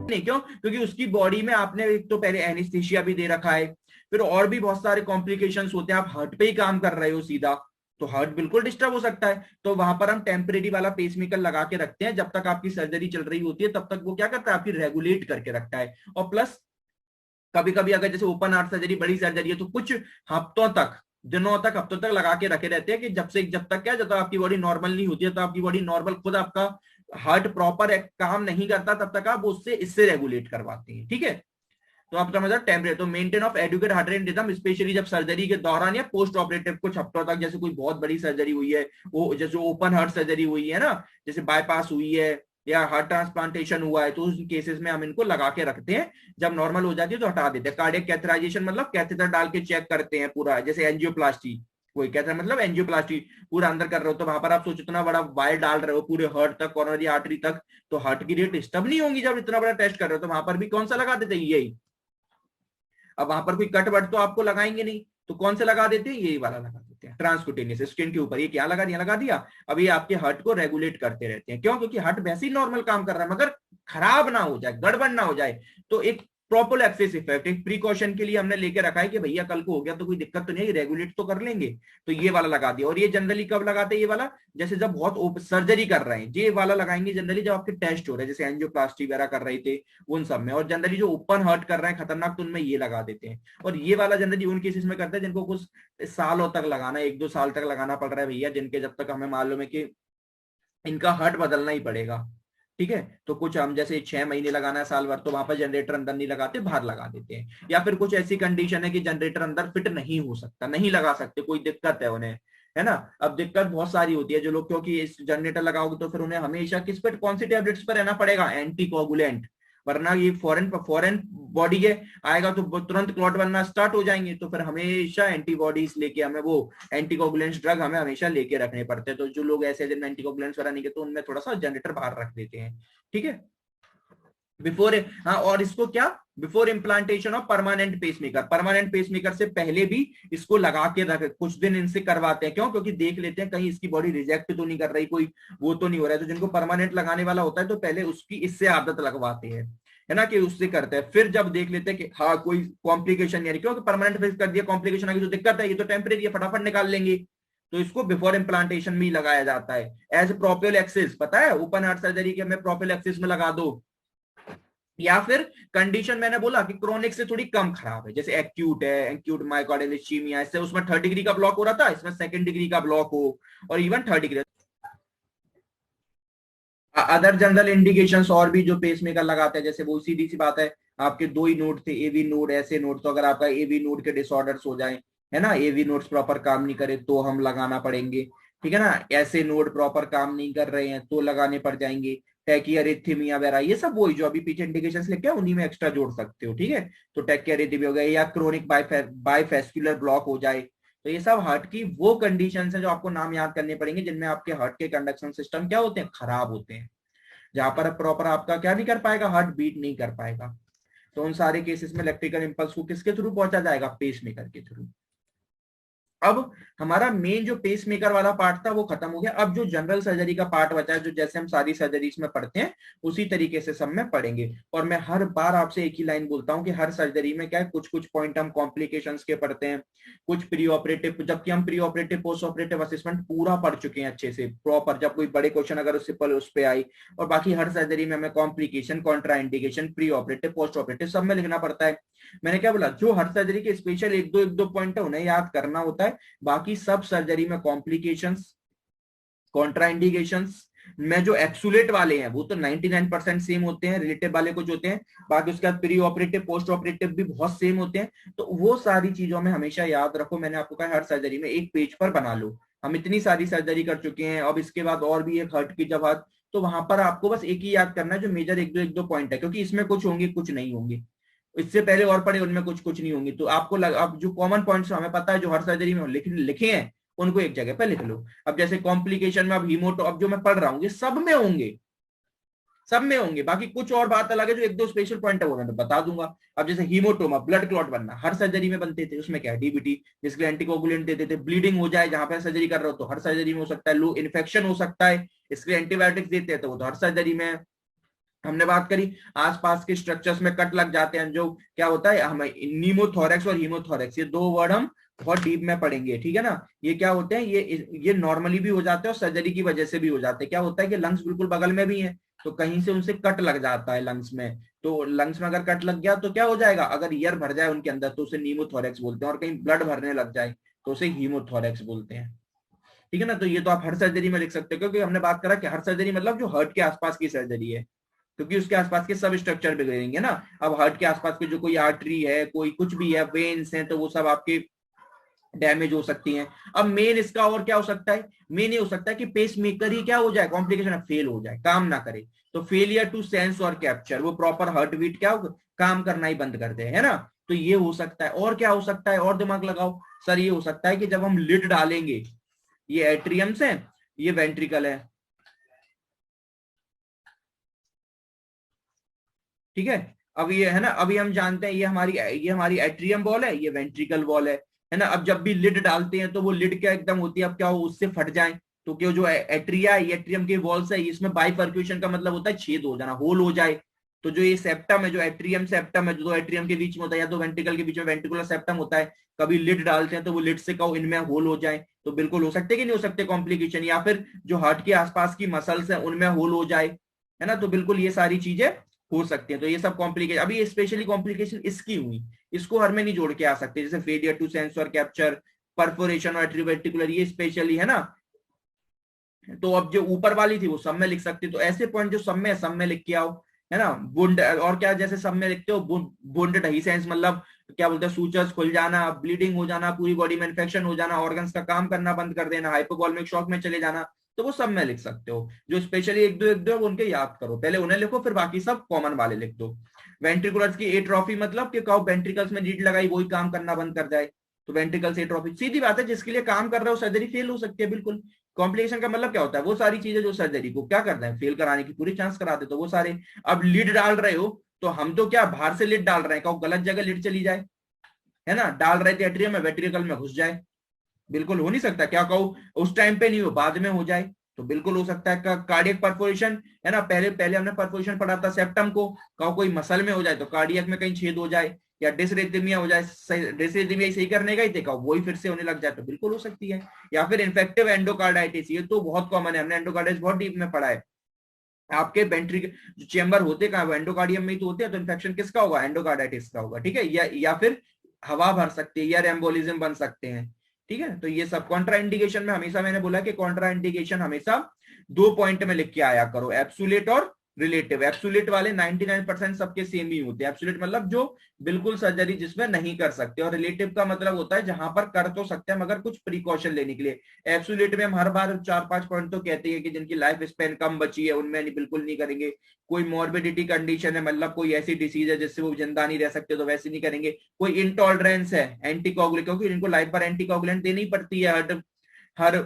नहीं, क्यों? क्योंकि उसकी बॉडी में आपने एक तो पहले एनेस्थीसिया भी दे रखा है, फिर और भी बहुत सारे कॉम्प्लिकेशंस होते हैं, आप हार्ट पे ही काम कर रहे हो सीधा, तो हार्ट बिल्कुल डिस्टर्ब हो सकता है। तो वहां पर हम टेम्परेरी वाला पेसमेकर लगा के रखते हैं, जब तक आपकी सर्जरी चल रही होती है तब तक वो क्या करता है, आपकी रेगुलेट करके रखता है। और प्लस कभी कभी अगर जैसे ओपन हार्ट सर्जरी, बड़ी सर्जरी है, तो कुछ हफ्तों तक, दिनों तक, हफ्तों तक लगा के रखे रहते हैं कि जब तक क्या, जब तक आपकी बॉडी नॉर्मल नहीं होती है, तो आपकी बॉडी नॉर्मल खुद आपका हार्ट प्रॉपर काम नहीं करता, तब तक आप उससे इससे रेगुलेट करवाते हैं। ठीक है, तो आप समझ टेम्परेचर, तो maintain of adequate heart rate rhythm, specially जब सर्जरी के दौरान या पोस्ट ऑपरेटिव कुछ हफ्तों तक, जैसे कोई बहुत बड़ी सर्जरी हुई है, वो जैसे ओपन हार्ट सर्जरी हुई है ना, जैसे बाईपास हुई है या हार्ट ट्रांसप्लांटेशन हुआ है, तो उस केसेस में हम इनको लगा के रखते हैं। जब नॉर्मल हो जाती है तो हटा देते हैं। कार्डियक कैथराइजेशन मतलब कैथेटर डाल के चेक करते हैं पूरा, जैसे एंजियोप्लास्टी, कोई कहता है मतलब एंजियोप्लास्टी पूरा अंदर कर रहे हो, तो वहां पर आप सोचो इतना बड़ा वायर डाल रहे हो पूरे हार्ट तक, कॉर्नरी आर्टरी तक, तो हार्ट की रेट डिस्टर्ब नहीं होंगी जब इतना बड़ा टेस्ट कर रहे हो। तो वहां पर भी कौन सा लगा देते हैं, यही। अब वहां पर कोई कट वट तो आपको लगाएंगे नहीं, तो कौन से लगा देते हैं, यही वाला लगा देते हैं, ट्रांसकुटेनियस स्किन के ऊपर। ये क्या लगा दिया, लगा दिया। अब ये आपके हार्ट को रेगुलेट करते रहते हैं, क्यों? क्योंकि हार्ट वैसे ही नॉर्मल काम कर रहा है, मगर खराब ना हो जाए, गड़बड़ ना हो जाए, तो एक प्रॉपर एक्सेस इफेक्ट, एक प्रिकॉशन के लिए हमने लेके रखा है कि भैया कल को हो गया तो कोई दिक्कत तो नहीं है, रेगुलेट तो कर लेंगे। तो ये वाला लगा दिया। और ये जनरली कब लगाते हैं ये वाला, जैसे जब बहुत सर्जरी कर रहे हैं, ये वाला लगाएंगे जनरली जब आपके टेस्ट हो रहे हैं, जैसे एंजियोप्लास्टी वगैरह कर रहे थे उन सब में। और जनरली जो ओपन हार्ट कर रहे हैं खतरनाक, तो उनमें ये लगा देते हैं। और ये वाला जनरली उन केसेस में करते हैं जिनको कुछ सालों तक लगाना, 1-2 साल तक लगाना पड़ रहा है भैया, जिनके जब तक हमें मालूम है कि इनका हार्ट बदलना ही पड़ेगा। ठीक है, तो कुछ हम जैसे 6 महीने लगाना है, साल भर, तो वहां पर जनरेटर अंदर नहीं लगाते, बाहर लगा देते हैं। या फिर कुछ ऐसी कंडीशन है कि जनरेटर अंदर फिट नहीं हो सकता, नहीं लगा सकते, कोई दिक्कत है उन्हें, है ना। अब दिक्कत बहुत सारी होती है जो लोग, क्योंकि इस जनरेटर लगाओगे तो फिर उन्हें हमेशा किस पे, कौन सी टेबलेट्स पर रहना पड़ेगा, एंटी कोगुलेंट। वरना ये फॉरेन फॉरेन बॉडी है, आएगा तो तुरंत क्लॉट बनना स्टार्ट हो जाएंगे, तो फिर हमेशा एंटीबॉडीज लेके हमें वो एंटीकोगुलेंट्स ड्रग हमें हमेशा लेके रखने पड़ते हैं। तो जो लोग ऐसे जिनमें एंटीकोगुलेंट्स वगैरह नहीं के, तो उनमें थोड़ा सा जनरेटर बाहर रख देते हैं। ठीक है, बिफोर, हाँ, और इसको क्या, before implantation of permanent pacemaker, permanent pacemaker से पहले भी इसको लगा के रख, कुछ दिन इनसे करवाते हैं। क्यों? क्योंकि देख लेते हैं कहीं इसकी बॉडी रिजेक्ट तो नहीं कर रही, कोई वो तो नहीं हो रहा है। तो जिनको परमानेंट लगाने वाला होता है तो पहले उसकी इससे आदत लगवाते हैं, है ना, कि उससे करते हैं। फिर जब देख लेते हैं कि हाँ कोई कॉम्प्लिकेशन नहीं आ रही, क्योंकि परमानेंट फेस कर दिया, कॉम्प्लिकेशन आ गई तो दिक्कत है, ये तो टेम्परेरी है, फटाफट निकाल लेंगे, तो इसको बिफोर इम्प्लांटेशन में लगाया जाता है। एज प्रोपियोलैक्सिस, पता है ओपन हार्ट सर्जरी के हमें प्रोपियोलैक्सिस में लगा दो। या फिर कंडीशन मैंने बोला कि क्रोनिक से थोड़ी कम खराब है, जैसे एक्यूट है, एक्यूट मायोकार्डियल इस्चीमिया, इससे उसमें 3rd डिग्री का ब्लॉक हो रहा था, इसमें 2nd डिग्री का ब्लॉक हो, और even 3rd degree. Other general indications और भी जो पेसमेकर लगाते हैं, जैसे वो सीधी सी बात है, आपके 2 ही नोड थे, एवी नोड, ऐसे नोड, तो अगर आपका एवी नोड के डिसऑर्डर्स हो जाए, है ना, एवी नोड्स प्रॉपर काम नहीं करे तो हम लगाना पड़ेंगे। ठीक है ना, ऐसे नोड प्रॉपर काम नहीं कर रहे हैं तो लगाने पड़ जाएंगे। टैकियारिथमिया वगैरह, ये सब वही जो अभी पीछे इंडिकेशंस लिखे हैं उन्हीं में एक्स्ट्रा जोड़ सकते हो। ठीक है, तो टैकियारिथमिया हो गया, या क्रोनिक बाईफेस्कुलर ब्लॉक हो जाए, तो ये सब हार्ट की वो कंडीशंस हैं जो आपको नाम याद करने पड़ेंगे, जिनमें आपके हार्ट के कंडक्शन सिस्टम क्या होते हैं, खराब होते हैं, जहां पर प्रॉपर आपका क्या नहीं कर पाएगा, हार्ट बीट नहीं कर पाएगा। तो उन सारे केसेस में इलेक्ट्रिकल इंपल्स को किसके थ्रू पहुंचा जाएगा, पेस मेकर के थ्रू। अब हमारा मेन जो पेस मेकर वाला पार्ट था वो खत्म हो गया। अब जो जनरल सर्जरी का पार्ट बचा है, जो जैसे हम सारी सर्जरीज में पढ़ते हैं उसी तरीके से सब में पढ़ेंगे। और मैं हर बार आपसे एक ही लाइन बोलता हूं कि हर सर्जरी में क्या है, कुछ कुछ पॉइंट हम कॉम्प्लिकेशंस के पढ़ते हैं, कुछ प्री ऑपरेटिव, जबकि हम pre operative post operative assessment पूरा पढ़ चुके हैं अच्छे से प्रॉपर, जब कोई बड़े क्वेश्चन अगर उससे पहले उस पर आई। और बाकी हर सर्जरी में हमें complication, Contra indication, pre operative, post operative सब में लिखना पड़ता है। मैंने क्या बोला, जो हर सर्जरी के स्पेशल एक दो पॉइंट है उन्हें याद करना होता है। बाकी सब सर्जरी में कॉम्प्लिकेशंस, कॉन्ट्राइंडिकेशंस में जो एक्सुलेट वाले हैं वो तो 99% सेम होते हैं, रिलेटिव वाले कुछ होते हैं, बाकी उसके बाद प्री ऑपरेटिव पोस्ट ऑपरेटिव भी बहुत सेम होते हैं। तो वो सारी चीजों में हमेशा याद रखो। मैंने आपको कहा हर सर्जरी में एक पेज पर बना लो, हम इतनी सारी सर्जरी कर चुके हैं, अब इसके बाद और भी एक हर्ट की जब हाथ, तो वहां पर आपको बस एक ही याद करना है जो मेजर एक दो पॉइंट है, क्योंकि इसमें कुछ होंगे कुछ नहीं होंगे, इससे पहले और पढ़े उनमें कुछ कुछ नहीं होंगी। तो आपको अब जो कॉमन पॉइंट्स हमें पता है जो हर सर्जरी में लिखे हैं, उनको एक जगह पर लिख लो। अब जैसे कॉम्प्लिकेशन में अब हीमोटो, अब जो मैं पढ़ रहा हूँ ये सब में होंगे, सब में होंगे। बाकी कुछ और बात अलग है, जो एक दो स्पेशल पॉइंट है वो मैं बता दूंगा। अब जैसे हीमोटोमा, ब्लड क्लॉट बनना, हर सर्जरी में बनते थे, उसमें क्या है, डीबीटी, जिसके लिए एंटीकोगुलेंट देते थे। ब्लीडिंग हो जाए जहां पर सर्जरी कर रहे हो तो हर सर्जरी में हो सकता है। लो इन्फेक्शन हो सकता है, इसके लिए एंटीबायोटिक्स देते हैं तो वो तो हर सर्जरी में। हमने बात करी आसपास के स्ट्रक्चर्स में कट लग जाते हैं, जो क्या होता है हमें नीमोथोरेक्स और हीमोथोरेक्स, ये दो वर्ड हम बहुत डीप में पढ़ेंगे, ठीक है ना। ये क्या होते हैं, ये नॉर्मली भी हो जाते हैं और सर्जरी की वजह से भी हो जाते हैं। क्या होता है कि लंग्स बिल्कुल बगल में भी हैं, तो कहीं से उनसे कट लग जाता है लंग्स में, तो लंग्स में अगर कट लग गया तो क्या हो जाएगा, अगर ईयर भर जाए उनके अंदर तो उसे नीमोथोरेक्स बोलते हैं, और कहीं ब्लड भरने लग जाए तो उसे हीमोथोरेक्स बोलते हैं, ठीक है ना। तो ये तो आप हर सर्जरी में लिख सकते हो, क्योंकि हमने बात करा कि हर सर्जरी मतलब जो हार्ट के आसपास की सर्जरी है, क्योंकि उसके आसपास के सब स्ट्रक्चर बिगड़ेंगे ना। अब हार्ट के आसपास के जो कोई आर्टरी है, कोई कुछ भी है, वेन्स हैं, तो वो सब आपके डैमेज हो सकती हैं। अब मेन इसका और क्या हो सकता है, मेन ये हो सकता है कि पेस मेकर ही क्या हो जाए, कॉम्प्लिकेशन फेल हो जाए, काम ना करे, तो फेलियर टू सेंस और कैप्चर, वो प्रॉपर हार्ट बीट क्या हो, काम करना ही बंद कर दे, है ना। तो ये हो सकता है। और क्या हो सकता है, और दिमाग लगाओ सर, ये हो सकता है कि जब हम लिड डालेंगे, ये एट्रियम्स है, ये वेंट्रिकल है, ठीक है। अब ये है ना, अभी हम जानते हैं ये हमारी एट्रियम वॉल है, ये वेंट्रिकल वॉल है ना। अब जब भी लिड डालते हैं तो वो लिड क्या एकदम होती है, अब क्या हो उससे फट जाए, तो क्यों जो एट्रिया है, एट्रियम के वॉल्स है, इसमें बाइफर्क्यूशन का मतलब होता है छेद हो जाना, होल हो जाए। तो जो ये सेप्टम है, जो एट्रियम सेप्टम है, जो एट्रियम के बीच में होता है या तो वेंट्रिकल के बीच में वेंट्रिकुलर सेप्टम होता है, कभी लिड डालते हैं तो वो लिड से कहो इनमें होल हो जाए, तो बिल्कुल हो सकते कि नहीं हो सकते कॉम्प्लिकेशन। या फिर जो हार्ट के आसपास की मसल्स है उनमें होल हो जाए, है ना, तो बिल्कुल ये सारी चीजें हो सकती है। तो ये सब कॉम्प्लिकेशन, अभी स्पेशली कॉम्प्लिकेशन इसकी हुई, इसको हर में नहीं जोड़ के आ सकते, जैसे फेलियर टू सेंस और कैप्चर, परफोरेशन और एट्रीवेंट्रिकुलर, ये स्पेशली है ना। तो अब जो ऊपर वाली थी वो सब में लिख सकते, तो ऐसे पॉइंट जो सब में है, सब में लिख के आओ, है ना। बुंड और क्या, जैसे सब में लिखते हो बुंड ढही सेंस, मतलब क्या बोलते हैं, सूचर्स खुल जाना, ब्लीडिंग हो जाना, पूरी बॉडी में इन्फेक्शन हो जाना, ऑर्गन्स का काम करना बंद कर देना, हाइपोवॉल्मिक शॉक में चले जाना, तो वो सब में लिख सकते हो। जो स्पेशली एक दो उनके याद करो, पहले उन्हें लिखो, फिर बाकी सब कॉमन वाले लिख दो। वेंट्रिकुलर्स की एट्रोफी, मतलब कि कहो वेंट्रिकल्स में लीड लगाई वही काम करना बंद कर जाए, तो वेंट्रिकल्स एट्रोफी, सीधी बात है, जिसके लिए काम कर रहे हो सर्जरी फेल हो सकती है बिल्कुल। कॉम्प्लिकेशन का मतलब क्या होता है, वो सारी चीजें जो सर्जरी को क्या करते हैं, फेल कराने की पूरी चांस कराते, तो वो सारे। अब लीड डाल रहे हो तो हम तो क्या बाहर से लीड डाल रहे हैं, कहो गलत जगह लीड चली जाए, है ना, डाल रहे थे एट्रियम में, वेंट्रिकल में घुस जाए, बिल्कुल हो नहीं सकता। क्या कहूँ उस टाइम पे नहीं हो, बाद में हो जाए, तो बिल्कुल हो सकता है। कार्डियक परफोरेशन, है ना, पहले पहले हमने परफोरेशन पढ़ा था सेप्टम को, कहो कोई मसल में हो जाए, तो कार्डियक में कहीं छेद हो जाए, या डिसरेथमिया हो जाए, डिसरेथमिया सही करने का ही देखा वही फिर से होने लग जाए, तो बिल्कुल हो सकती है। या फिर इन्फेक्टिव एंडोकार्डाइटिस, ये तो बहुत कॉमन है, हमने एंडोकार्डाइटिस बहुत डीप में पढ़ा है। आपके वेंट्रिक जो चेंबर होते कहाँ, एंडोकार्डियम में ही तो होते हैं, तो इन्फेक्शन किसका होगा, एंडोकार्डाइटिस का होगा, ठीक है। या फिर हवा भर सकती है, या एम्बोलिज्म बन सकते हैं, ठीक है। तो ये सब कॉन्ट्रा इंडिकेशन में हमेशा मैंने बोला कि कॉन्ट्रा इंडिकेशन हमेशा दो पॉइंट में लिख के आया करो, एब्सोल्यूट और रिलेटिव। एब्सोल्यूट वाले 99% सबके सेम ही होते हैं, एब्सोल्यूट मतलब जो बिल्कुल सर्जरी जिसमें नहीं कर सकते, और रिलेटिव का मतलब होता है जहां पर कर तो सकते हैं मगर कुछ प्रिकॉशन लेने के लिए। एब्सोल्यूट में हम हर बार 4-5 पॉइंट तो कहते हैं कि जिनकी लाइफ स्पेन कम बची है उनमें नहीं, बिल्कुल नहीं करेंगे। कोई मॉर्बिडिटी कंडीशन है, मतलब कोई ऐसी डिसीज है जिससे वो जिंदा नहीं रह सकते, तो वैसे नहीं करेंगे। कोई इंटॉलरेंस है एंटीकोगुलेंट, क्योंकि इनको लाइफ पर एंटीकोगुलेंट देनी पड़ती है हर हर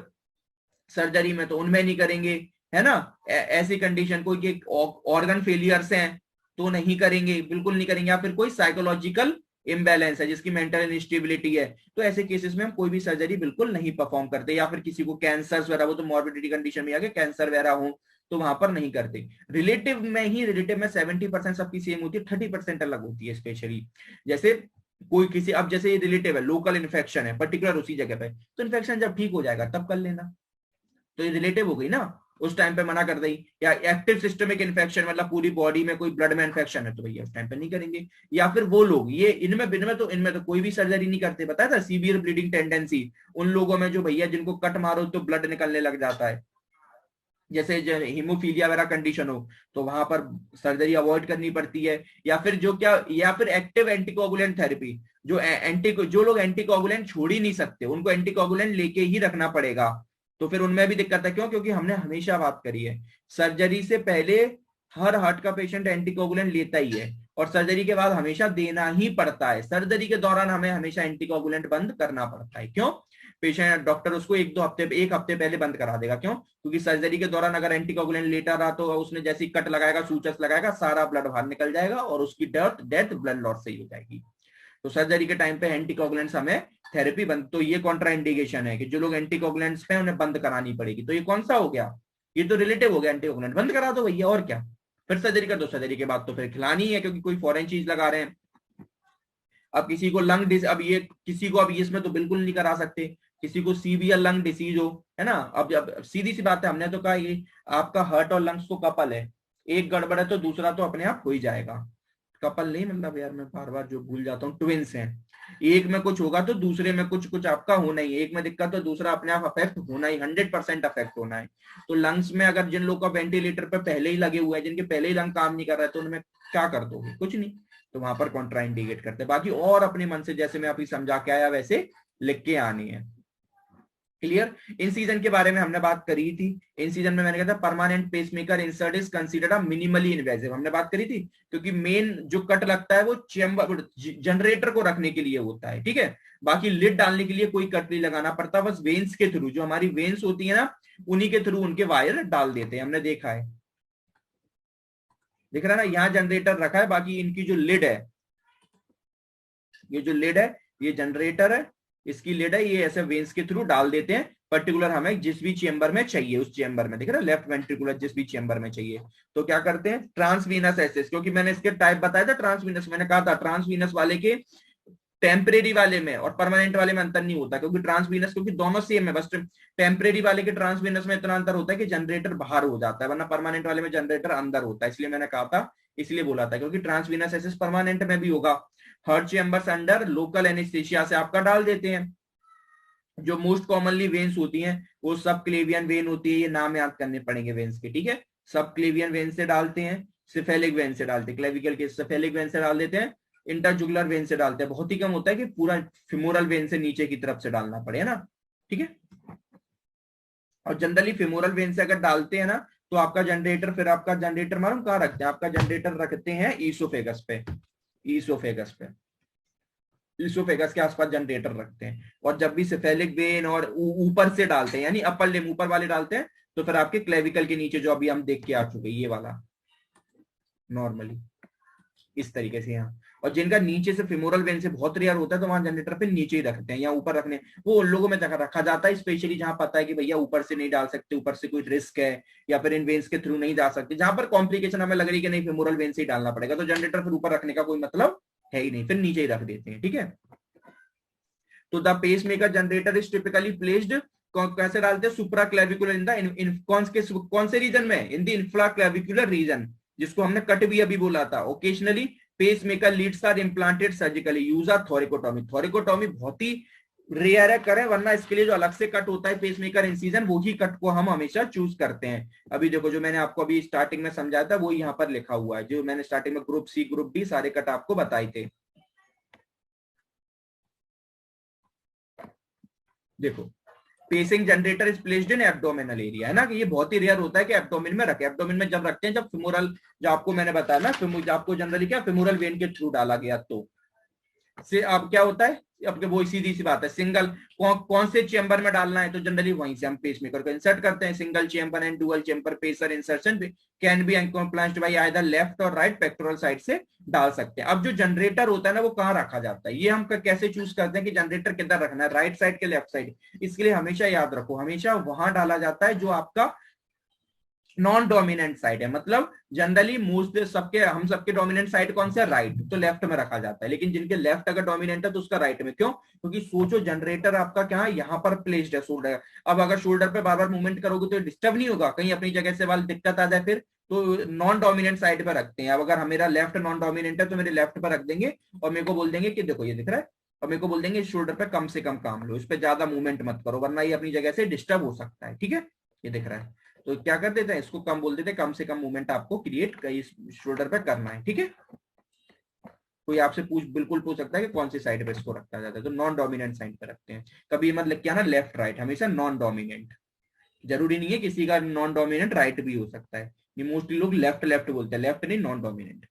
सर्जरी में, तो उनमें नहीं करेंगे, है ना। ऐसी कंडीशन, कोई ऑर्गन फेलियर्स हैं तो नहीं करेंगे, बिल्कुल नहीं करेंगे। या फिर कोई साइकोलॉजिकल इम्बैलेंस है, जिसकी मेंटल इंस्टेबिलिटी है, तो ऐसे केसेस में हम कोई भी सर्जरी बिल्कुल नहीं परफॉर्म करते। या फिर किसी को कैंसर वगैरह, वो तो मॉर्बिडिटी कंडीशन में आगे कैंसर वगैरह हो, तो वहां पर नहीं करते। रिलेटिव में 70% सबकी सेम होती है, 30% अलग होती है, स्पेशली जैसे कोई किसी, अब जैसे रिलेटिव है, लोकल इन्फेक्शन है पर्टिकुलर उसी जगह पे, तो इन्फेक्शन जब ठीक हो जाएगा तब कर लेना, तो ये रिलेटिव हो गई ना, उस टाइम पे मना कर दी। या एक्टिव सिस्टमिक इन्फेक्शन, मतलब पूरी बॉडी में कोई ब्लड में इन्फेक्शन है, तो भैया उस टाइम पे नहीं करेंगे। या फिर वो लोग, ये इनमें तो कोई भी सर्जरी नहीं करते, बताया था सीवियर ब्लीडिंग टेंडेंसी उन लोगों में जो भैया जिनको कट मारो तो ब्लड निकलने लग जाता है, जैसे हीमोफीलिया वगैरह कंडीशन हो, तो वहां पर सर्जरी अवॉइड करनी पड़ती है। या फिर जो क्या, या फिर एक्टिव एंटीकोगुलेंट थेरेपी, जो लोग एंटीकोगुलेंट छोड़ ही नहीं सकते, उनको एंटीकोगुलेंट लेके ही रखना पड़ेगा, तो फिर उनमें भी दिक्कत है। क्यों, क्योंकि हमने हमेशा बात करी है, सर्जरी से पहले हर हार्ट का पेशेंट एंटीकोगुलेंट लेता ही है, और सर्जरी के बाद हमेशा देना ही पड़ता है। सर्जरी के दौरान हमें हमेशा एंटीकोगुलेंट बंद करना पड़ता है। क्यों, पेशेंट डॉक्टर उसको एक हफ्ते पहले बंद करा देगा। क्यों, क्योंकि सर्जरी के दौरान अगर एंटीकोगुलेंट लेटा रहा तो उसने जैसी कट लगाएगा, सूचस लगाएगा, सारा ब्लड बाहर निकल जाएगा और उसकी डेथ ब्लड लॉस से ही हो जाएगी। तो सर्जरी के टाइम पे एंटीकोगुलेंट्स हमें थेरेपी बंद, तो ये कॉन्ट्राइंडिकेशन है कि जो लोग एंटीकोगुलेंट्स पे उन्हें बंद करानी पड़ेगी। तो ये कौन सा हो गया, ये तो रिलेटिव हो गया, एंटीकोगुलेंट बंद करा दो भैया, और क्या। फिर सर्जरी कर दो, सर्जरी के बाद तो फिर खिलानी ही है क्योंकि कोई फॉरेन चीज लगा रहे हैं। अब किसी को लंग डिस अब ये किसी को अब इसमें तो बिल्कुल नहीं करा सकते, किसी को सीवियर लंग डिसीज हो, है ना। अब सीधी सी बात है, हमने तो कहा ये आपका हार्ट और लंग्स तो कपल है, एक गड़बड़ है तो दूसरा तो अपने आप हो ही जाएगा। कपल नहीं मतलब यार मैं बार बार जो भूल जाता हूँ, ट्विंस हैं, एक में कुछ होगा तो दूसरे में कुछ कुछ आपका होना ही, एक में दिक्कत तो दूसरा अपने आप अफेक्ट होना ही, 100% अफेक्ट होना है। तो लंग्स में अगर जिन लोगों का वेंटिलेटर पे पहले ही लगे हुए हैं, जिनके पहले ही लंग काम नहीं कर रहा है, तो उनमें क्या कर दोगे, कुछ नहीं, तो वहां पर कॉन्ट्राइंडिकेट करते हैं। बाकी और अपने मन से जैसे मैं अभी समझा के आया वैसे लिख के आनी है। क्लियर। इन सीजन के बारे में हमने बात करी थी, इन सीजन में मैंने कहा था permanent pacemaker insert is considered a minimally invasive, हमने बात करी थी, क्योंकि मेन जो कट लगता है वो चेंबर जनरेटर को रखने के लिए होता है, ठीक है। बाकी लिड डालने के लिए कोई कट नहीं लगाना पड़ता, बस वेन्स के थ्रू, जो हमारी वेन्स होती है ना, उन्हीं के थ्रू उनके वायर डाल देते हैं, हमने देखा है। दिख रहा है ना, यहाँ जनरेटर रखा है, बाकी इनकी जो लिड है, ये जो लिड है ये जनरेटर है, इसकी लिड है, ये ऐसे वेन्स के थ्रू डाल देते हैं, पर्टिकुलर हमें जिस भी चेंबर में चाहिए उस चेंबर में, दिख रहा है, लेफ्ट वेंट्रिकुलर जिस भी चेंबर में चाहिए, तो क्या करते हैं ट्रांसवीनस एसेस, क्योंकि मैंने इसके टाइप बताया था ट्रांसवीनस, मैंने कहा था ट्रांसवीनस वाले के टेम्परेरी वाले में और परमानेंट वाले में अंतर नहीं होता, क्योंकि ट्रांसवीनस क्योंकि दोनों सेम है, बस टेम्परेरी वाले के ट्रांसवीनस में इतना अंतर होता है कि जनरेटर बाहर हो जाता है, वरना परमानेंट वाले में जनरेटर अंदर होता है, इसलिए मैंने कहा था, इसलिए बोला था, क्योंकि ट्रांसवीनस एसेस परमानेंट में भी होगा। Heart chambers under local anaesthesia से आपका डाल देते हैं। जो मोस्ट कॉमनली वेन्स होती हैं वो सब क्लेवियन वेन होती है, ये नाम याद करने पड़ेंगे वेन्स के, ठीक है। सब क्लेवियन वेन से डालते हैं, सिफेलिक वेन से डालते हैं, क्लेविकल के सिफेलिक वेन से डाल देते हैं, इंटरजुगुलर वेन से डालते हैं, बहुत ही कम होता है कि पूरा फिमोरल वेन से नीचे की तरफ से डालना पड़े, है ना, ठीक है। और जनरली फिमोरल वेन से अगर डालते हैं ना, तो आपका जनरेटर, फिर आपका जनरेटर मालूम कहाँ रखते हैं, आपका जनरेटर रखते हैं ईसोफेगस पे, ईसोफेगस पे, ईसोफेगस के आसपास जनरेटर रखते हैं। और जब भी सिफेलिक वेन और ऊपर से डालते हैं, यानी अपर लिम ऊपर वाले डालते हैं, तो फिर आपके क्लेविकल के नीचे जो अभी हम देख के आ चुके, ये वाला नॉर्मली इस तरीके से यहाँ। और जिनका नीचे से फिमोरल वेन से बहुत रेयर होता है, तो वहां जनरेटर पे नीचे ही रखते हैं, या ऊपर रखने, वो उन लोगों में रखा जाता है स्पेशली जहां पता है कि भैया ऊपर से नहीं डाल सकते, ऊपर से कोई रिस्क है, या फिर इन वेन्स के थ्रू नहीं डाल सकते, जहां पर कॉम्प्लिकेशन हमें लग रही है कि नहीं फिमोरल वेन से ही डालना पड़ेगा, तो जनरेटर फिर ऊपर रखने का कोई मतलब है ही नहीं, फिर नीचे ही रख देते हैं, ठीक है। तो the pacemaker generator is typically placed, कैसे डालते हैं, सुप्रा क्लेविकुलर इन द कौन से रीजन में, in the infraclavicular region, जिसको हमने कट भी अभी बोला था। Occasionally pacemaker leads are implanted surgically, use or thoracotomy, thoracotomy बहुत ही रेयर है करें, वरना इसके लिए जो अलग से कट होता है पेस मेकर इंसिजन, वो ही कट को हम हमेशा चूज करते हैं। अभी देखो जो मैंने आपको अभी स्टार्टिंग में समझाया था वो यहाँ पर लिखा हुआ है, जो मैंने स्टार्टिंग में ग्रुप सी ग्रुप बी सारे कट आपको बताए थे। देखो pacing generator is placed in abdominal area, है ना, कि ये बहुत ही रेयर होता है कि एब्डोमिन में रखे, एब्डोमिन में जब रखते हैं जब फिमोरल, जो आपको मैंने बताया ना, आपको जनरली क्या फिमोरल वेन के थ्रू डाला गया, तो से अब क्या होता है, अब वो सीधी सी बात है, सिंगल कौन से चेंबर में डालना है, तो जनरली वहीं से हम पेसमेकर को इंसर्ट करते हैं। Single chamber and dual chamber pacer insertion can be accomplished by either left और राइट पेक्टोरल साइड से डाल सकते हैं। अब जो जनरेटर होता है ना, वो कहाँ रखा जाता है, ये हम कैसे चूज करते हैं कि जनरेटर किधर रखना है, राइट साइड के लेफ्ट साइड, इसके लिए हमेशा याद रखो, हमेशा वहां डाला जाता है जो आपका नॉन डोमिनेंट साइड है, मतलब जनरली मोस्ट सबके हम सबके डोमिनेंट साइड कौन सा, राइट, तो लेफ्ट में रखा जाता है, लेकिन जिनके लेफ्ट अगर डोमिनेंट है तो उसका राइट में, क्यों, क्योंकि सोचो जनरेटर आपका क्या है, यहाँ पर प्लेस्ड है शोल्डर, अब अगर शोल्डर पे बार बार मूवमेंट करोगे तो डिस्टर्ब नहीं होगा, कहीं अपनी जगह से वाल दिक्कत आ जाए फिर, तो नॉन डोमिनेंट साइड पर रखते हैं। अब अगर मेरा लेफ्ट नॉन डोमिनेंट है तो मेरे लेफ्ट पर रख देंगे, और मेरे को बोल देंगे कि देखो ये दिख रहा है, और मेरे को बोल देंगे शोल्डर पे कम से कम काम लो, इस पे ज्यादा मूवमेंट मत करो, वरना ये अपनी जगह से डिस्टर्ब हो सकता है, ठीक है, ये दिख रहा है, तो क्या कर देते हैं, इसको कम बोल देते हैं, कम से कम मूवमेंट आपको क्रिएट इस शोल्डर पे करना है, ठीक है। कोई आपसे बिल्कुल पूछ सकता है कि कौन सी साइड पे इसको रखा जाता है, तो नॉन डोमिनेंट साइड पे रखते हैं। कभी मतलब क्या ना, लेफ्ट राइट, हमेशा नॉन डोमिनेंट, जरूरी नहीं है किसी का नॉन डोमिनेंट राइट भी हो सकता है, मोस्टली लोग लेफ्ट लेफ्ट बोलते हैं, लेफ्ट नहीं नॉन डोमिनेंट,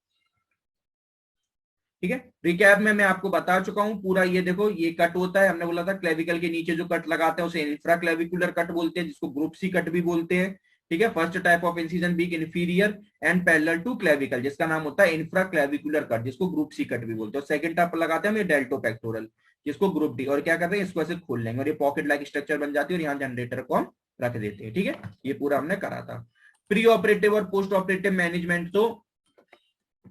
ठीक है। रिकैप में मैं आपको बता चुका हूं पूरा, ये देखो ये कट होता है, हमने बोला था क्लेविकल के नीचे जो कट लगाते हैं उसे इंफ्रा क्लेविकुलर कट बोलते हैं, जिसको ग्रुप सी कट भी बोलते हैं, ठीक है। फर्स्ट टाइप ऑफ इंसिजन बीक inferior and parallel to clavicle, जिसका नाम होता है इंफ्रा क्लेविकुलर कट, जिसको ग्रुप सी कट भी बोलते हैं। सेकंड टाइप लगाते हैं हम ये डेल्टो पेक्टोरल, जिसको ग्रुप डी, और क्या करते हैं इसको ऐसे खोल लेंगे और ये पॉकेट लाइक स्ट्रक्चर बन जाती है, और यहाँ जनरेटर को हम रख देते हैं, ठीक है। ये पूरा हमने करा था। प्री ऑपरेटिव और पोस्ट ऑपरेटिव मैनेजमेंट तो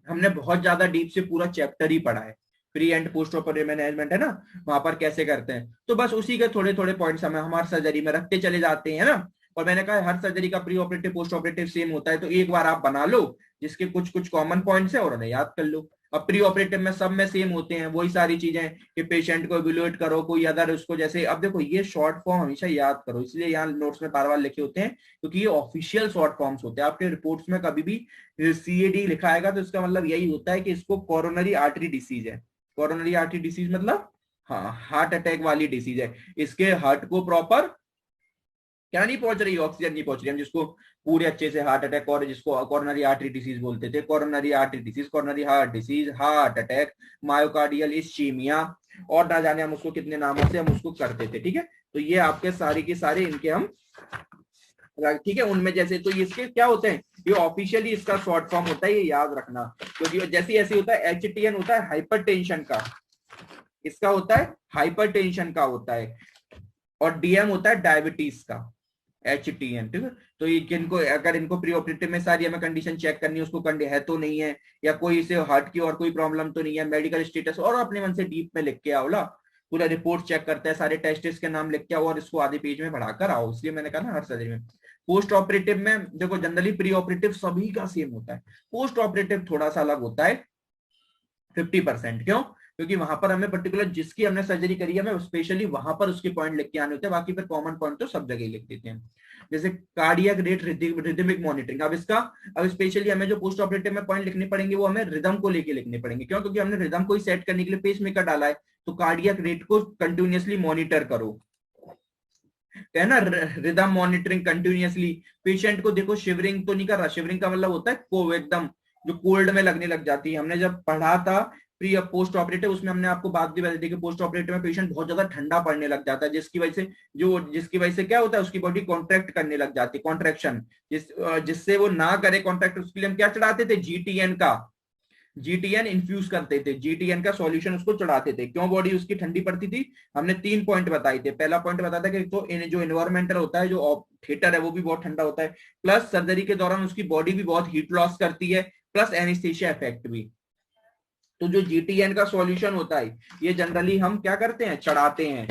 हमने बहुत ज्यादा डीप से पूरा चैप्टर ही पढ़ा है। Pre and post operative management है ना, वहां पर कैसे करते हैं, तो बस उसी के थोड़े थोड़े पॉइंट्स हमें हमारे सर्जरी में रखते चले जाते हैं ना। और मैंने कहा हर सर्जरी का pre operative post operative same होता है, तो एक बार आप बना लो जिसके कुछ कुछ कॉमन पॉइंट्स है और उन्हें याद कर लो। अब प्री ऑपरेटिव में सब में सेम होते हैं वही सारी चीजें कि पेशेंट को इवेल्युएट करो, कोई अदर उसको, जैसे अब देखो ये शॉर्ट फॉर्म हमेशा याद करो, इसलिए यहाँ नोट्स में बार बार लिखे होते हैं क्योंकि ये ऑफिशियल शॉर्ट फॉर्म्स होते हैं। आपके रिपोर्ट्स में कभी भी CAD लिखा आएगा तो इसका मतलब यही होता है कि इसको कोरोनरी आर्टरी डिसीज है। कोरोनरी आर्टरी डिसीज मतलब हाँ हार्ट अटैक वाली डिसीज है। इसके हार्ट को प्रॉपर क्या नहीं पहुंच रही, ऑक्सीजन नहीं पहुंच रही, हम जिसको पूरे अच्छे से हार्ट अटैक और जिसको कोरोनरी आर्टरी डिसीज बोलते थे, coronary artery disease, coronary heart disease, heart attack, myocardial ischaemia, और ना जाने हम उसको कितने नामों से हम उसको करते थे। ठीक है, तो ये आपके सारे के सारे इनके हम ठीक है उनमें जैसे, तो इसके क्या होते हैं, ये ऑफिशियली इसका शॉर्ट फॉर्म होता है, ये याद रखना, क्योंकि जैसे ऐसे होता है HTN होता है हाइपरटेंशन का, इसका होता है हाइपरटेंशन का होता है, और DM होता है डायबिटीज का, HTN। ठीक है, तो ये किनको अगर इनको प्री ऑपरेटिव में सारी हमें कंडीशन चेक करनी है, उसको है तो नहीं है, या कोई इसे हार्ट की और कोई प्रॉब्लम तो नहीं है, मेडिकल स्टेटस, और अपने मन से डीप में लिख के आओ ला, पूरा रिपोर्ट चेक करता है, सारे टेस्ट के नाम लिख के आओ और इसको आधे पेज में बढ़ाकर आओ। इसलिए मैंने कहा ना हर सर्जरी में। पोस्ट ऑपरेटिव में देखो जनरली प्री ऑपरेटिव सभी का सेम होता है, पोस्ट ऑपरेटिव थोड़ा सा अलग होता है 50%। क्यों? क्योंकि वहां पर हमें पर्टिकुलर जिसकी हमने सर्जरी करी है हमें स्पेशली वहां पर उसके पॉइंट लिख के आने होते हैं, बाकी फिर कॉमन पॉइंट तो सब जगह लिख देते हैं। जैसे कार्डियक रेट, रिदमिक मॉनिटरिंग, अब स्पेशली हमें जो पोस्ट ऑपरेटिव में पॉइंट लिखने पड़ेंगे वो हमें रिदम को लेके लिखने पड़ेगे। क्यों? क्योंकि हमने रिदम को ही सेट करने के लिए पेस मेकर डाला है, तो कार्डियक रेट को कंटिन्यूअसली मॉनिटर करो, है ना, रिदम मॉनिटरिंग कंटिन्यूअसली। पेशेंट को देखो शिवरिंग तो नहीं कर रहा, शिवरिंग का मतलब होता है को एकदम जो कोल्ड में लगने लग जाती है। हमने जब पढ़ा था प्री पोस्ट ऑपरेटिव, उसमें हमने आपको बात भी बताई थी कि पोस्ट ऑपरेटिव में पेशेंट बहुत ज्यादा ठंडा पड़ने लग जाता है, जिसकी वजह से क्या होता है, उसकी बॉडी कॉन्ट्रैक्ट करने लग जाती है, कॉन्ट्रैक्शन, जिससे वो ना करे कॉन्ट्रैक्ट, उसके लिए हम क्या चढ़ाते थे, GTN इन्फ्यूज करते थे, GTN का सॉल्यूशन उसको चढ़ाते थे। क्यों बॉडी उसकी ठंडी पड़ती थी? हमने 3 पॉइंट बताए थे। पहला पॉइंट बताया था कि तो जो एनवायरमेंटल होता है, जो थिएटर है वो भी बहुत ठंडा होता है, प्लस सर्जरी के दौरान उसकी बॉडी भी बहुत हीट लॉस करती है, प्लस एनेस्थीसिया इफेक्ट भी। तो जो GTN का सॉल्यूशन होता है ये जनरली हम क्या करते हैं, चढ़ाते हैं,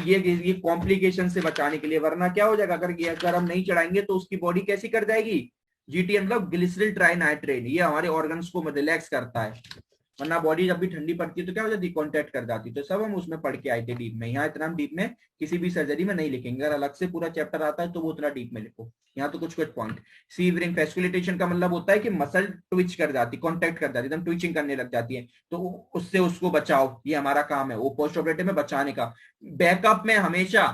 ये कॉम्प्लिकेशन से बचाने के लिए। वरना क्या हो जाएगा, अगर हम नहीं चढ़ाएंगे तो उसकी बॉडी कैसी कर जाएगी, GTN मतलब ग्लिसरल ट्राइनाइट्रेट, ये हमारे ऑर्गन्स को रिलैक्स करता है, वरना बॉडी जब भी ठंडी पड़ती है तो क्या हो जाती है, कॉन्टैक्ट कर जाती है। तो सब हम उसमें पढ़ के आए थे डीप में, यहाँ इतना डीप में किसी भी सर्जरी में नहीं लिखेंगे। अगर अलग से पूरा चैप्टर आता है तो वो उतना डीप में लिखो, यहाँ तो कुछ कुछ पॉइंट। सीवरिंग फैस्कुलेटेशन का मतलब होता है कि मसल ट्विच कर जाती, कॉन्टैक्ट कर जाती, एकदम ट्विचिंग करने लग जाती है, तो उससे उसको बचाओ, ये हमारा काम है, वो पोस्ट ऑपरेटिव में बचाने का। बैकअप में हमेशा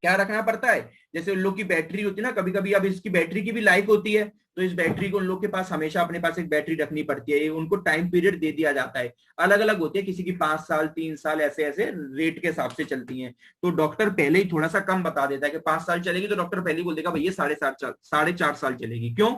क्या रखना पड़ता है, जैसे उन लोग की बैटरी होती है ना, कभी कभी अब इसकी बैटरी की भी लाइफ होती है, तो इस बैटरी को उन लोग के पास हमेशा अपने पास एक बैटरी रखनी पड़ती है, उनको टाइम पीरियड दे दिया जाता है, अलग अलग होती है, किसी की 5 साल 3 साल ऐसे ऐसे रेट के हिसाब से चलती हैं। तो डॉक्टर पहले ही थोड़ा सा कम बता देता है कि 5 साल चलेगी, तो डॉक्टर पहले ही बोल देगा भैया 4.5 साल चलेगी। क्यों?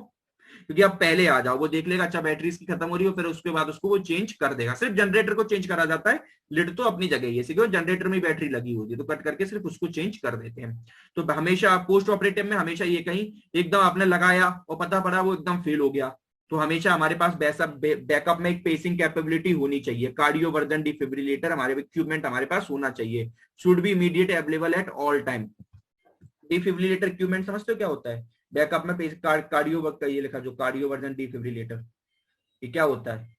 क्योंकि आप पहले आ जाओ, वो देख लेगा अच्छा बैटरी इसकी खत्म हो रही है, फिर उसके बाद उसको वो चेंज कर देगा। सिर्फ जनरेटर को चेंज करा जाता है, लिड तो अपनी जगह ही है, क्योंकि जनरेटर में बैटरी लगी होती है, तो कट करके सिर्फ उसको चेंज कर देते हैं। तो हमेशा पोस्ट ऑपरेटिव में हमेशा ये कहीं एकदम आपने लगाया और पता पड़ा वो एकदम फेल हो गया, तो हमेशा हमारे पास बैकअप में एक पेसिंग कैपेबिलिटी होनी चाहिए, कार्डियो वर्जन डिफिब्रिलेटर हमारे इक्विपमेंट हमारे पास होना चाहिए, should be immediate available at all time. Defibrillator equipment समझते हो क्या होता है? बैकअप में कार्डियो का ये लिखा जो कार्डियो वर्जन डिफिब्रिलेटर, ये क्या होता है?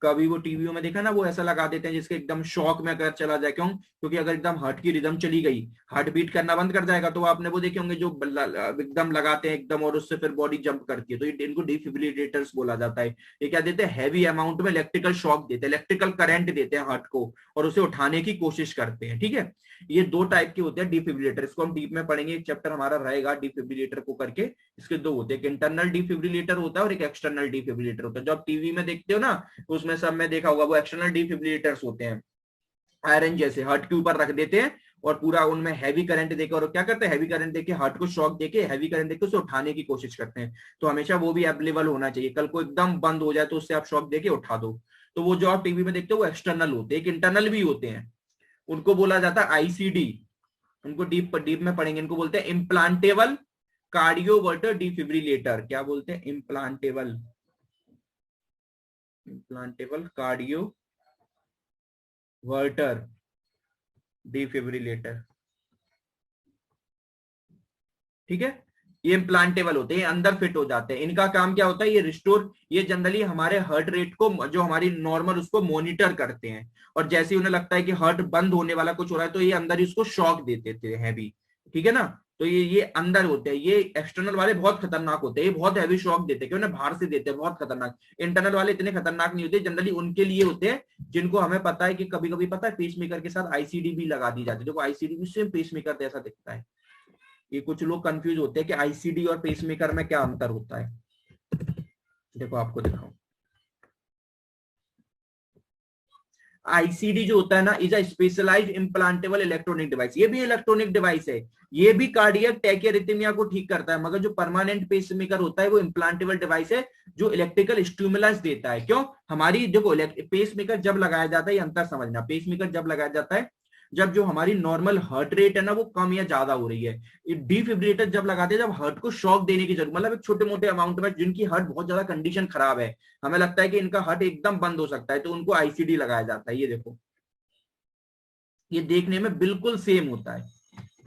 कभी वो टीवी में देखा ना, वो ऐसा लगा देते हैं जिसके एकदम शॉक में अगर चला जाए। क्यों? क्योंकि अगर एकदम हार्ट की रिदम चली गई, हार्ट बीट करना बंद कर जाएगा, तो आपने वो देखे होंगे जो एकदम लगाते हैं एकदम और उससे फिर बॉडी जंप करती है, तो इनको डिफिब्रिलेटर्स बोला जाता है। ये क्या देते हैं, हैवी अमाउंट में इलेक्ट्रिकल शॉक देते हैं, इलेक्ट्रिकल करंट देते हैं हार्ट को, और उसे उठाने की कोशिश करते हैं। ठीक है, ये 2 टाइप के होते हैं डिफिब्रिलेटर, इसको हम डीप में पढ़ेंगे, एक चैप्टर हमारा रहेगा डिफिब्रिलेटर को करके। इसके 2 होते हैं, एक इंटरनल डिफिब्रिलेटर होता है और एक एक्सटर्नल डिफिब्रिलेटर होता है। जो आप टीवी में देखते हो ना, उसमें सब में देखा होगा वो एक्सटर्नल डिफिब्रिलेटर्स होते हैं, आयरन जैसे हार्ट के ऊपर रख देते हैं और पूरा उनमें हैवी करंट देकर, और क्या करते हैं, हैवी करंट देके हार्ट को शॉक देके, हैवी करंट देके उसे उठाने की कोशिश करते हैं। तो हमेशा वो भी अवेलेबल होना चाहिए, कल को एकदम बंद हो जाए तो उससे आप शॉक देके उठा दो। तो वो जो आप टीवी में देखते हो वो एक्सटर्नल होते हैं, एक इंटरनल भी होते हैं, उनको बोला जाता है ICD, उनको डीप में पढ़ेंगे, इनको बोलते हैं इम्प्लांटेबल कार्डियोवर्टर डिफिब्रिलेटर, क्या बोलते हैं, इम्प्लांटेबल कार्डियोवर्टर डिफिब्रिलेटर, ठीक है। ये इम्प्लांटेबल होते हैं, अंदर फिट हो जाते हैं। इनका काम क्या होता है, ये रिस्टोर, ये जनरली हमारे हार्ट रेट को, जो हमारी नॉर्मल, उसको मॉनिटर करते हैं। और जैसे ही उन्हें लगता है कि हार्ट बंद होने वाला कुछ हो रहा है, तो ये अंदर ही उसको शॉक दे देते हैं भी, ठीक है ना। तो ये अंदर होते हैं। ये एक्सटर्नल वाले बहुत खतरनाक होते हैं, ये बहुत हैवी शॉक देते हैं, क्यों ना, बाहर से देते हैं, बहुत खतरनाक। इंटरनल वाले इतने खतरनाक नहीं होते, जनरली उनके लिए होते हैं जिनको हमें पता है कि कभी कभी पता है पेसमेकर के साथ आईसीडी भी लगा दी जाती है। देखो आईसीडी भी सेम पेसमेकर जैसा दिखता है। ये कुछ लोग कंफ्यूज होते हैं कि आईसीडी और पेसमेकर में क्या अंतर होता है। देखो आपको दिखाऊं, आईसीडी जो होता है ना, is a specialised implantable electronic device. ये भी इलेक्ट्रॉनिक डिवाइस है, ये भी कार्डियक टैकियारिथमिया को ठीक करता है। मगर जो परमानेंट पेसमेकर होता है वो इम्प्लांटेबल डिवाइस है, जो इलेक्ट्रिकल स्टिमुलस देता है। क्यों, हमारी देखो पेसमेकर जब लगाया जाता है, ये अंतर समझना, पेसमेकर जब लगाया जाता है जब जो हमारी नॉर्मल हार्ट रेट है ना वो कम या ज्यादा हो रही है। डिफिब्रिलेटर जब लगाते हैं जब हार्ट को शॉक देने की जरूरत, मतलब एक छोटे मोटे अमाउंट में, जिनकी हार्ट बहुत ज्यादा कंडीशन खराब है, हमें लगता है कि इनका हार्ट एकदम बंद हो सकता है, तो उनको आईसीडी लगाया जाता है। ये देखो, ये देखने में बिल्कुल सेम होता है,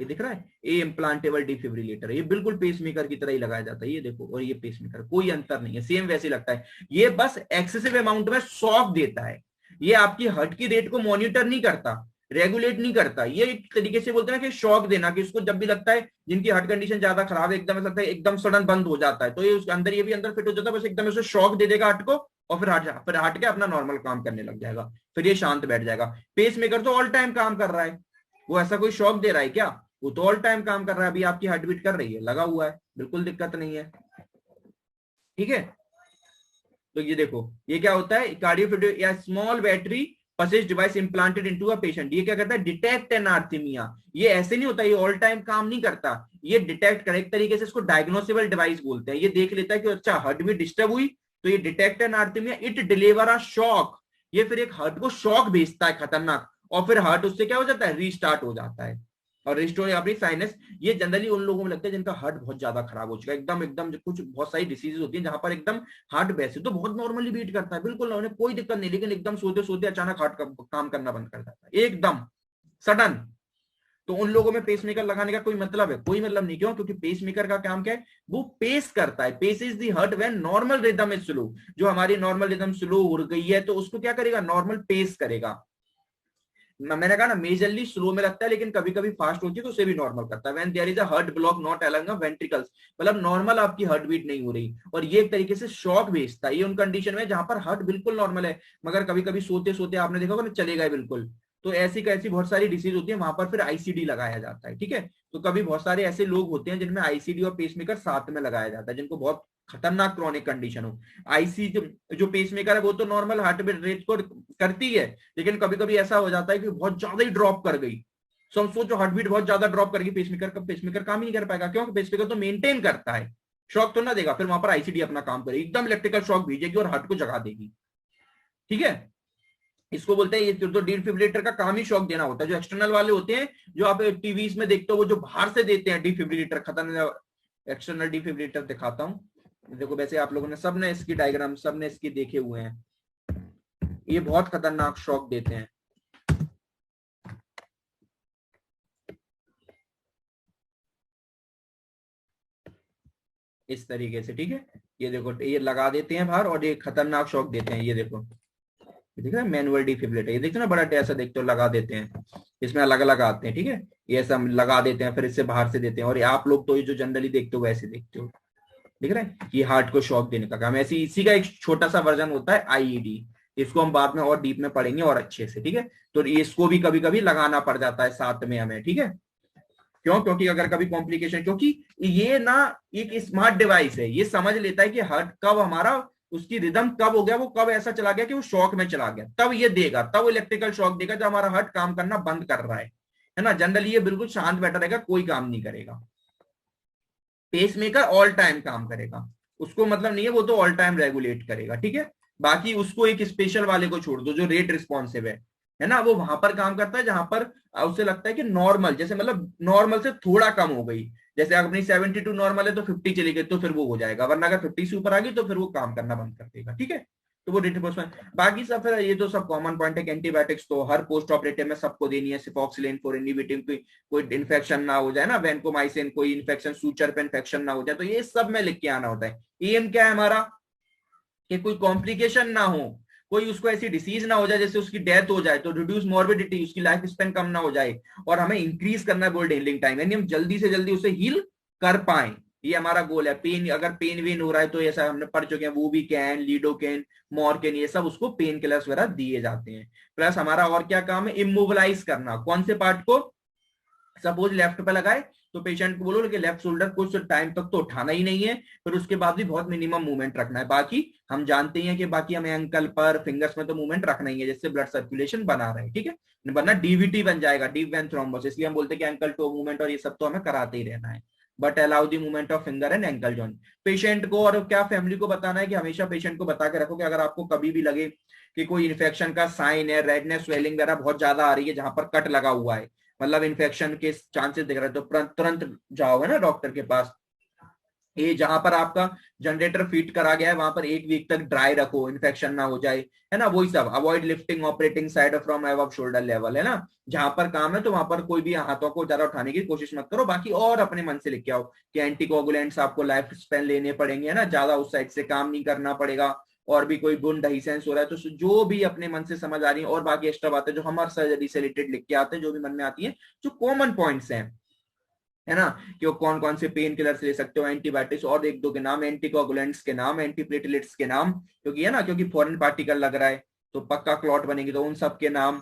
ये दिख रहा है, ये इम्प्लांटेबल डिफिब्रिलेटर है, ये बिल्कुल पेसमेकर की तरह ही लगाया जाता है। ये देखो, और ये पेसमेकर, कोई अंतर नहीं है, सेम वैसे लगता है। ये बस एक्सेसिव अमाउंट में शॉक देता है, ये आपकी हार्ट की रेट को मॉनिटर नहीं करता, रेगुलेट नहीं करता। ये एक तरीके से बोलते हैं कि शॉक देना, कि उसको जब भी लगता है, जिनकी हार्ट कंडीशन ज्यादा खराब है, एकदम लगता है एकदम सडन बंद हो जाता है, तो ये उसके अंदर, ये भी अंदर फिट हो जाता है, बस एकदम उसे शॉक दे देगा हार्ट को, और फिर हार्ट के अपना नॉर्मल काम करने लग जाएगा, फिर ये शांत बैठ जाएगा। पेसमेकर तो ऑल टाइम काम कर रहा है, वो ऐसा कोई शॉक दे रहा है क्या, वो तो ऑल टाइम काम कर रहा है। अभी आपकी हार्ट बीट कर रही है, लगा हुआ है, बिल्कुल दिक्कत नहीं है, ठीक है। तो ये देखो, ये क्या होता है, कार्डियो या small battery possesses device implanted into a patient. ये क्या करता है, डिटेक्ट एन आर्थीमिया। ये ऐसे नहीं होता, ये ऑल टाइम काम नहीं करता, ये डिटेक्ट कर, एक तरीके से इसको डायग्नोसेबल डिवाइस बोलते हैं। ये देख लेता है कि अच्छा हार्ट बीट डिस्टर्ब हुई, तो ये detect an arrhythmia, it deliver a shock. ये फिर एक हार्ट को शॉक भेजता है खतरनाक, और फिर हार्ट उससे क्या हो जाता है, रीस्टार्ट हो जाता है। और रिस्टोर अपनी साइनस, ये जनरली उन लोगों में लगता है जिनका हार्ट बहुत ज्यादा खराब हो चुका है, एकदम एकदम कुछ बहुत सारी डिसीजेज होती हैं जहां पर एकदम हार्ट वैसे तो बहुत नॉर्मली बीट करता है, बिल्कुल उन्हें कोई दिक्कत नहीं, लेकिन एकदम सोते सोते अचानक हार्ट का काम करना बंद कर जाता है एकदम सडन। तो उन लोगों में पेसमेकर लगाने का कोई मतलब है, कोई मतलब नहीं। क्यों, क्योंकि पेसमेकर का काम क्या है, वो पेस करता है। Pace is the heart when normal rhythm is slow. जो हमारी नॉर्मल रिदम स्लो हो गई है, तो उसको क्या करेगा, नॉर्मल पेस करेगा। मैंने कहा ना, मेजरली स्लो में लगता है, लेकिन कभी कभी फास्ट होती है तो उसे भी नॉर्मल करता है। When there is a heart block not along the ventricles, मतलब नॉर्मल आपकी हार्ट बीट नहीं हो रही, और ये एक तरीके से शॉक भेजता है। ये उन कंडीशन में जहां पर हार्ट बिल्कुल नॉर्मल है, मगर कभी कभी सोते सोते आपने देखा होगा ना, चले गए बिल्कुल, तो ऐसी कैसी बहुत सारी डिसीज होती है, वहां पर फिर आईसीडी लगाया जाता है, ठीक है। तो कभी बहुत सारे ऐसे लोग होते हैं जिनमें आईसीडी और पेसमेकर साथ में लगाया जाता है, जिनको बहुत खतरनाक क्रॉनिक कंडीशन हो। आईसी जो पेसमेकर है वो तो नॉर्मल हार्ट रेट को करती है, लेकिन कभी कभी ऐसा हो जाता है कि बहुत ज्यादा ही ड्रॉप कर गई, सो हम सोचो हार्ट बीट बहुत ज्यादा ड्रॉप करेगी, पेसमेकर काम ही नहीं कर पाएगा। क्योंकि पेसमेकर तो मेंटेन करता है, शॉक तो ना देगा, फिर वहां पर आईसीडी अपना काम करेगी, एकदम इलेक्ट्रिकल शॉक भेजेगी और हार्ट को जगा देगी, ठीक है। इसको बोलते हैं, ये तो डिफिब्रिलेटर का काम ही शॉक देना होता है। जो एक्सटर्नल वाले होते हैं, जो आप टीवी में देखते हो, वो जो बाहर से देते हैं डिफिब्रिलेटर, खतरनाक एक्सटर्नल डिफिब्रिलेटर दिखाता हूं। देखो वैसे आप लोगों ने सबने इसकी डायग्राम, सबने इसकी देखे हुए हैं, ये बहुत खतरनाक शॉक देते हैं। इस तरीके से, ठीक है। ये देखो, ये लगा देते हैं बाहर और ये खतरनाक शॉक देते हैं। ये देखो, दिख रहा है मैनुअल डिफिब्रिलेटर, ये देखते हो ना, बड़ा ऐसा देखते हो, लगा देते हैं, इसमें अलग अलग आते हैं, ठीक है। ये सब लगा देते हैं, फिर इससे बाहर से देते हैं। और आप लोग तो ये जो जनरली देखते हो वैसे देखते हो, दिख रहा है, ये हार्ट को शॉक देने का काम। ऐसी इसी का एक छोटा सा वर्जन होता है आईईडी, इसको हम बाद में और डीप में पढ़ेंगे और अच्छे से, ठीक है। तो इसको भी कभी कभी लगाना पड़ जाता है साथ में हमें, ठीक है। क्यों, क्योंकि अगर कभी कॉम्प्लिकेशन, क्योंकि ये ना एक स्मार्ट डिवाइस है, ये समझ लेता है कि हार्ट कब हमारा, उसकी रिदम कब हो गया, वो कब ऐसा चला गया कि वो शॉक में चला गया, तब ये देगा, तब इलेक्ट्रिकल शॉक देगा जब हमारा हार्ट काम करना बंद कर रहा है ना। जनरली ये बिल्कुल शांत बैठा रहेगा, कोई काम नहीं करेगा। पेसमेकर ऑल टाइम काम करेगा, उसको मतलब नहीं है, वो तो ऑल टाइम रेगुलेट करेगा, ठीक है। बाकी उसको एक स्पेशल वाले को छोड़ दो जो रेट रिस्पॉन्सिव है ना, वो वहां पर काम करता है जहां पर उसे लगता है कि नॉर्मल, जैसे मतलब नॉर्मल से थोड़ा कम हो गई, जैसे अपनी 72 नॉर्मल है तो 50 चली गई तो फिर वो हो जाएगा, वरना अगर 50 से ऊपर आ गई तो फिर वो काम करना बंद कर देगा। ठीक है, तो वो रिट्रोस्पेक्शन। बाकी सब फिर ये तो सब कॉमन पॉइंट है। एंटीबायोटिक्स तो हर पोस्ट ऑपरेटिव में सबको देनी है, सिफॉक्सिलिन फॉर इनहिबिटिंग कोई इन्फेक्शन ना हो जाए ना, वैनकोमाइसिन कोई इन्फेक्शन, सूचर पे इन्फेक्शन ना हो जाए, तो ये सब में लिख के आना होता है। एम क्या है हमारा, कि कोई कॉम्प्लिकेशन ना हो, कोई उसको ऐसी डिसीज ना हो जाए जैसे उसकी डेथ हो जाए, तो रिड्यूस मॉर्बिडिटी, उसकी लाइफ स्पेन कम ना हो जाए, और हमें इंक्रीज करना है गोल्ड हीलिंग टाइम, यानी हम जल्दी से जल्दी उसे हील कर पाए, ये हमारा गोल है। पेन, अगर पेन वेन हो रहा है तो ऐसा हमने पढ़ चुके हैं, वो भी कैन, लीडोकेन, मॉर्केन, ये सब उसको पेन किलर्स वगैरह दिए जाते हैं। प्लस हमारा और क्या काम है, इमोबिलाइज करना, कौन से पार्ट को, सपोज लेफ्ट पे लगाए तो पेशेंट को बोलो कि लेफ्ट शोल्डर कुछ टाइम तक तो उठाना ही नहीं है, फिर उसके बाद भी बहुत मिनिमम मूवमेंट रखना है, बाकी हम जानते हैं कि बाकी हमें एंकल पर, फिंगर्स में तो मूवमेंट रखना ही है, जिससे ब्लड सर्कुलेशन बना रहे। ठीक है, वरना डीवीटी बन जाएगा, डीप वेन थ्रोम्बस, इसलिए हम बोलते हैं कि एंकल टो मूवमेंट और ये सब तो हमें कराते ही रहना है, but allow the movement of finger and ankle joint. Patient को और क्या फैमिली को बताना है कि हमेशा पेशेंट को बता के रखो कि अगर आपको कभी भी लगे कि कोई इन्फेक्शन का साइन है, रेडनेस, स्वेलिंग वगैरह बहुत ज्यादा आ रही है जहां पर कट लगा हुआ है, मतलब इन्फेक्शन के चांसेस दिख रहे हैं, तो तुरंत जाओ है ना डॉक्टर के पास। ये जहां पर आपका जनरेटर फिट करा गया है वहां पर 1 वीक तक ड्राई रखो, इन्फेक्शन ना हो जाए, है ना, वही सब। Avoid lifting operating side from above shoulder level, है ना, जहां पर काम है तो वहां पर कोई भी हाथों को ज्यादा उठाने की कोशिश मत करो। बाकी और अपने मन से लिख के आओ कि एंटीकोगुलेंट्स आपको लाइफ स्पेन लेने पड़ेंगे, है ना, ज्यादा उस साइड से काम नहीं करना पड़ेगा, और भी कोई बुन डहीसेंस हो रहा है तो जो भी अपने मन से समझ आ रही है, और बाकी एक्स्ट्रा बातें जो हमारे सर्जरी से रिलेटेड लिख के आते हैं, जो भी मन में आती है, जो कॉमन पॉइंट्स हैं, है ना, कि वो कौन कौन से पेन किलर्स ले सकते हो, एंटीबायोटिक्स और एक दो के नाम, एंटीकोगुलेंट्स के नाम, एंटीप्लेटलेट्स के नाम, क्योंकि है ना, क्योंकि फॉरेन पार्टिकल लग रहा है तो पक्का क्लॉट बनेगी, तो उन सब के नाम,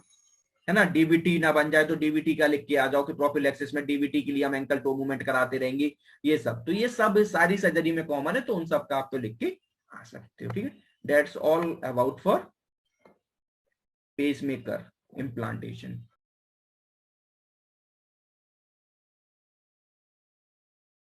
है ना। डीवीटी ना बन जाए तो डीवीटी का लिख के आ जाओ कि प्रोफिलैक्सिस में डीवीटी के लिए हम एंकल टो मूवमेंट कराते रहेंगे, ये सब। तो ये सब सारी सर्जरी में कॉमन है, तो उन सब का आप तो लिख के आ सकते हो। ठीक है, that's all about for pacemaker implantation.